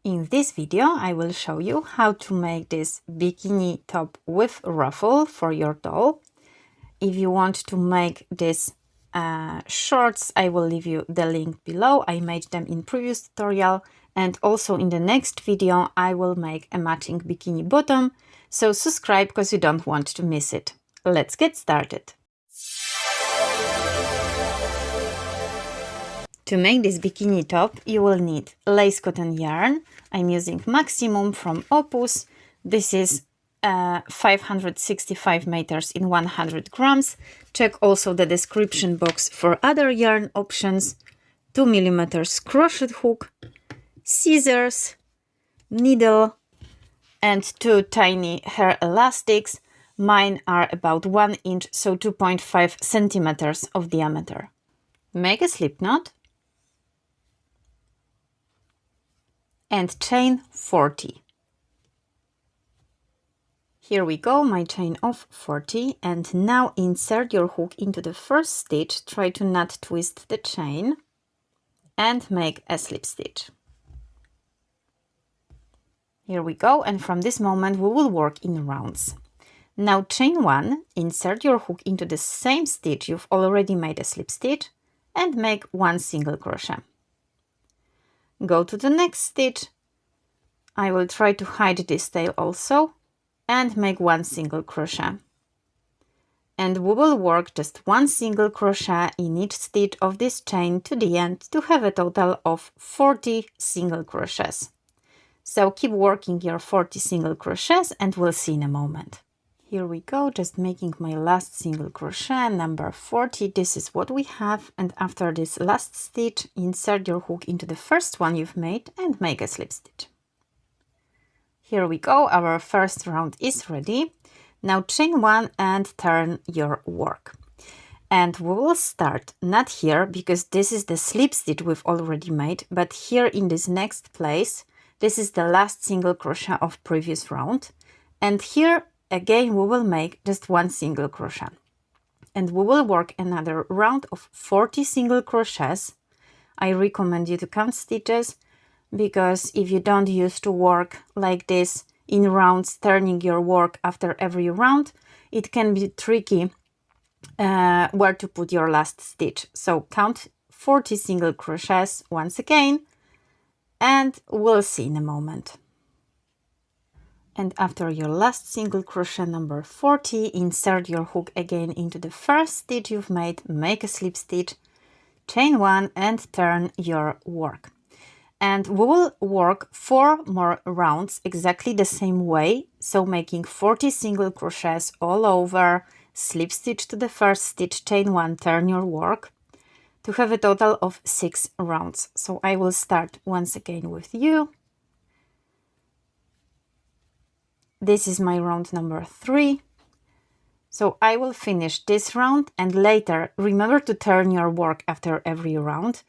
In this video, I will show you how to make this bikini top with ruffle for your doll. If you want to make this shorts, I will leave you the link below. I made them in previous tutorial, and also in the next video I will make a matching bikini bottom, so subscribe because you don't want to miss it. Let's get started. To make this bikini top, you will need lace cotton yarn. I'm using Maximum from Opus. This is 565 meters in 100 grams. Check also the description box for other yarn options. 2 millimeters crochet hook, scissors, needle, and 2 tiny hair elastics. Mine are about 1 inch, so 2.5 centimeters of diameter. Make a slip knot and chain 40. Here we go, my chain of 40, and now insert your hook into the first stitch. Try to not twist the chain and make a slip stitch. Here we go, and from this moment we will work in rounds. Now chain 1, insert your hook into the same stitch you've already made a slip stitch and make 1 single crochet. Go to the next stitch. I will try to hide this tail also and make 1 single crochet. And we will work just 1 single crochet in each stitch of this chain to the end to have a total of 40 single crochets. So keep working your 40 single crochets and we'll see in a moment. Here we go, just making my last single crochet, number 40. This is what we have, and after this last stitch, insert your hook into the first one you've made and make a slip stitch. Here we go, our first round is ready. Now chain 1 and turn your work. And we will start not here, because this is the slip stitch we've already made, but here in this next place, this is the last single crochet of previous round. And here again we will make just 1 single crochet. And we will work another round of 40 single crochets. I recommend you to count stitches, because if you don't used to work like this in rounds, turning your work after every round, it can be tricky where to put your last stitch. So count 40 single crochets once again, and we'll see in a moment. And after your last single crochet number 40, insert your hook again into the first stitch you've made, make a slip stitch, chain 1 and turn your work. And we will work 4 more rounds exactly the same way, so making 40 single crochets all over, slip stitch to the first stitch, chain 1, turn your work, to have a total of 6 rounds. So I will start once again with you. This is my round number 3. So I will finish this round, and later remember to turn your work after every round.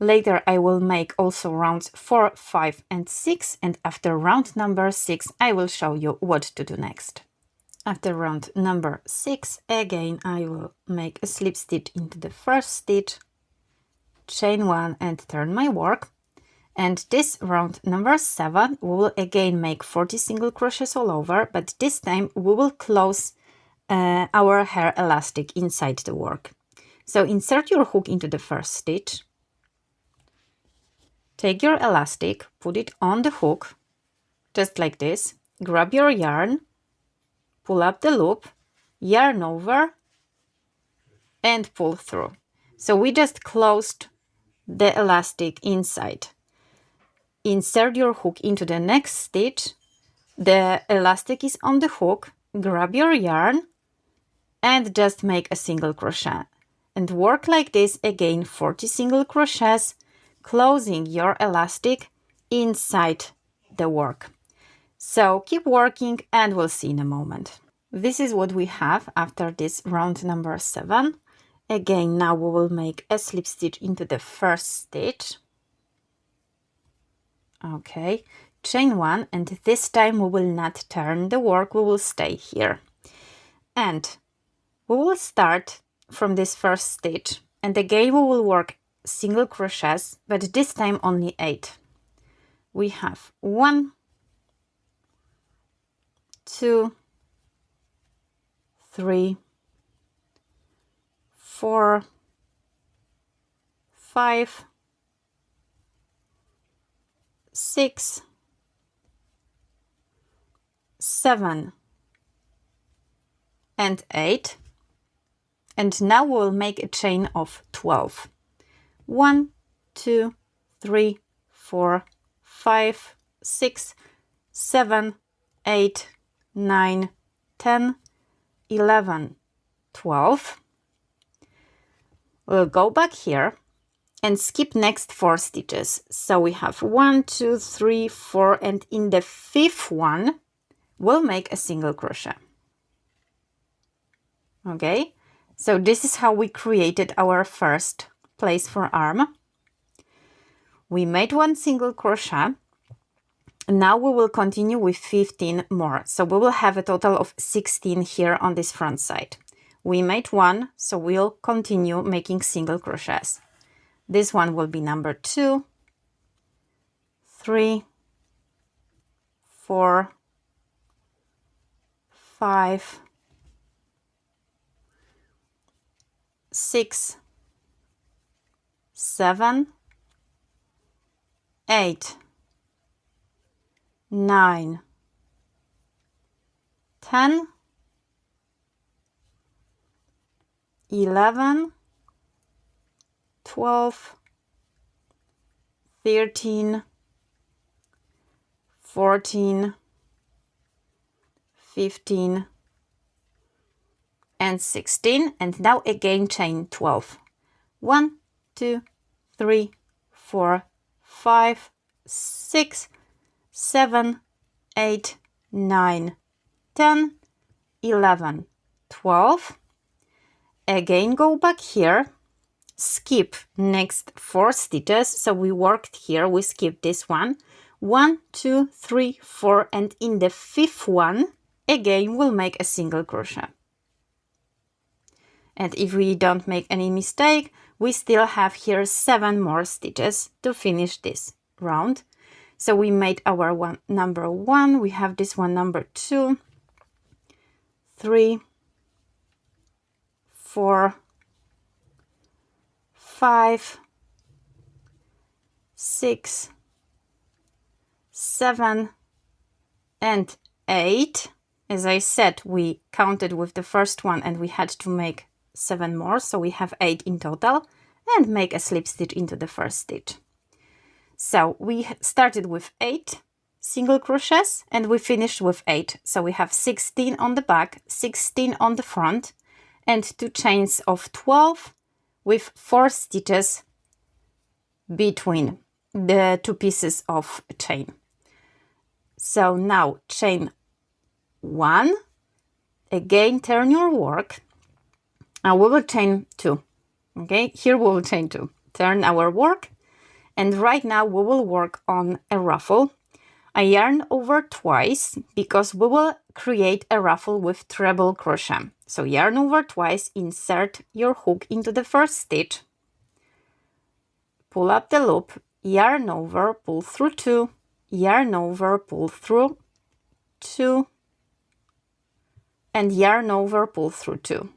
Later I will make also rounds 4, 5 and 6, and after round number 6 I will show you what to do next. After round number 6, again I will make a slip stitch into the first stitch, chain 1 and turn my work. And this round number 7 we will again make 40 single crochets all over, but this time we will close our hair elastic inside the work. So insert your hook into the first stitch, take your elastic, put it on the hook, just like this, grab your yarn, pull up the loop, yarn over, and pull through. So we just closed the elastic inside. Insert your hook into the next stitch, the elastic is on the hook, grab your yarn, and just make a single crochet. And work like this again, 40 single crochets, closing your elastic inside the work. So keep working and we'll see in a moment. This is what we have after this round number 7. Again, now we will make a slip stitch into the first stitch. Okay, chain 1, and this time we will not turn the work, we will stay here. And we will start from this first stitch, and again we will work single crochets, but this time only 8. we have 1, 2, 3, 4, 5, 6, 7, and 8. And now we'll make a chain of 12. 1, 2, 3, 4, 5, 6, 7, 8, 9, 10, 11, 12. We'll go back here and skip next 4 stitches. So we have 1, 2, 3, 4, and in the 5th one, we'll make a single crochet. Okay, so this is how we created our first place for arm. We made 1 single crochet. Now we will continue with 15 more. So we will have a total of 16 here on this front side. We made 1, so we'll continue making single crochets. This one will be number 2, 3, 4, 5, 6, 7, 8, 9, 10, 11, 12, 13, 14, 15, and 16. And now again chain 12. 1, 2, 3, 4, 5, 6, 7, 8, 9, 10, 11, 12. Again go back here, skip next 4 stitches. So we worked here, we skipped this one. 1, 2, 3, 4, and in the 5th one, again we'll make a single crochet. And if we don't make any mistake, we still have here 7 more stitches to finish this round. So we made our one number 1, we have this one number 2, 3, 4, 5, 6, 7, and 8. As I said, we counted with the first one and we had to make 7 more, so we have 8 in total, and make a slip stitch into the first stitch. So we started with 8 single crochets and we finished with 8. So we have 16 on the back, 16 on the front, and 2 chains of 12 with 4 stitches between the 2 pieces of chain. So now chain 1, again turn your work, and we will chain 2. Okay, here we will chain 2, turn our work, and right now we will work on a ruffle. I yarn over twice because we will create a ruffle with treble crochet. So yarn over twice, insert your hook into the first stitch, pull up the loop, yarn over, pull through 2, yarn over, pull through 2, and yarn over, pull through 2.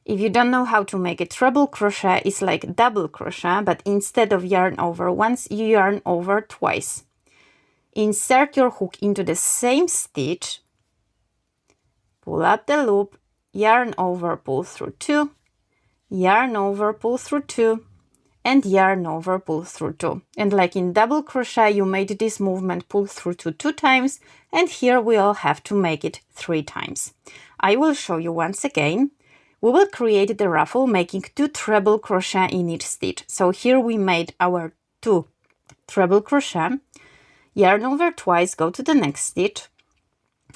If you don't know how to make a treble crochet, it's like double crochet, but instead of yarn over once, you yarn over twice. Insert your hook into the same stitch, pull up the loop, yarn over, pull through 2, yarn over, pull through 2, and yarn over, pull through 2. And like in double crochet, you made this movement pull through 2 times, and here we'll have to make it 3 times. I will show you once again. We will create the ruffle making 2 treble crochet in each stitch. So here we made our 2 treble crochet, yarn over twice, go to the next stitch,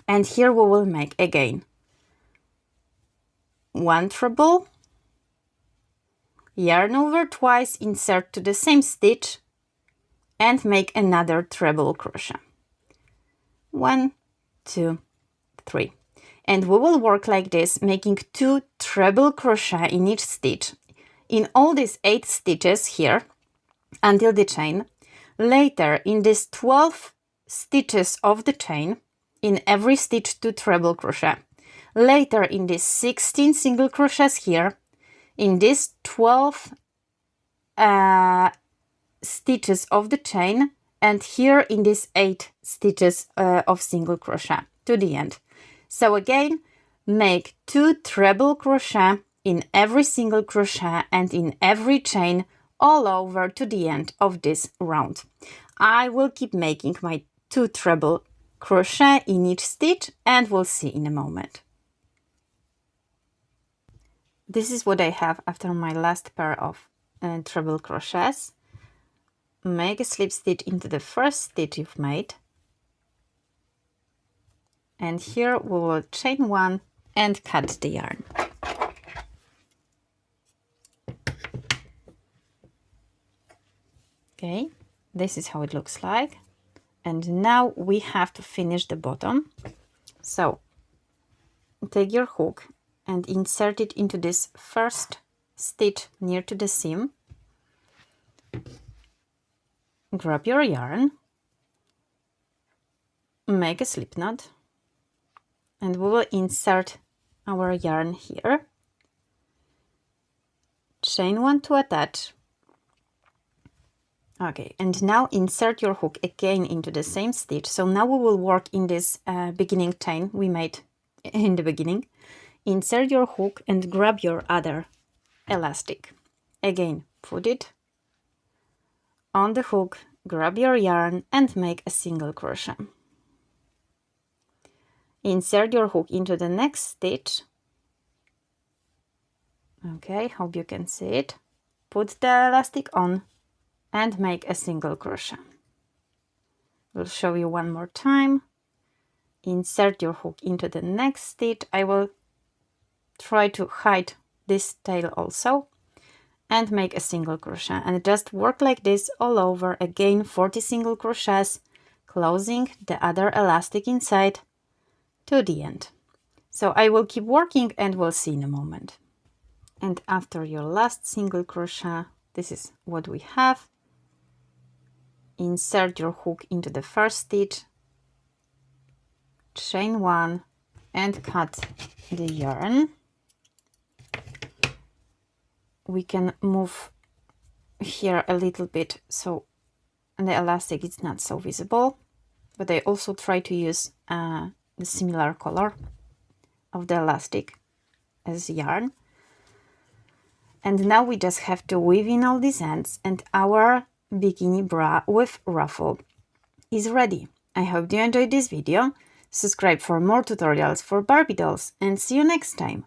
and here we will make again 1 treble, yarn over twice, insert to the same stitch, and make another treble crochet. 1, 2, 3. And we will work like this, making 2 treble crochet in each stitch. In all these 8 stitches here, until the chain, Later, in these 12 stitches of the chain, in every stitch 2 treble crochet. Later, in these 16 single crochets here, in these 12 stitches of the chain, and here in these 8 stitches of single crochet to the end. So again, make 2 treble crochet in every single crochet and in every chain all over to the end of this round. I will keep making my 2 treble crochet in each stitch, and we'll see in a moment. This is what I have after my last pair of treble crochets. Make a slip stitch into the first stitch you've made, and here we will chain 1 and cut the yarn. Okay, this is how it looks like. And now we have to finish the bottom. So take your hook and insert it into this first stitch near to the seam. Grab your yarn, make a slip knot, and we will insert our yarn here. Chain 1 to attach. Okay, and now insert your hook again into the same stitch. So now we will work in this beginning chain we made in the beginning. Insert your hook and grab your other elastic. Again, put it on the hook, grab your yarn and make a single crochet. Insert your hook into the next stitch. Okay, hope you can see it. Put the elastic on and make a single crochet. We'll show you one more time. Insert your hook into the next stitch. I will try to hide this tail also, and make a single crochet, and just work like this all over. Again, 40 single crochets, closing the other elastic inside to the end. So I will keep working and we'll see in a moment. And after your last single crochet, this is what we have. Insert your hook into the first stitch, chain 1 and cut the yarn. We can move here a little bit so the elastic is not so visible, but I also try to use the similar color of the elastic as yarn. And now we just have to weave in all these ends, and our bikini bra with ruffle is ready. I hope you enjoyed this video. Subscribe for more tutorials for Barbie dolls, and see you next time.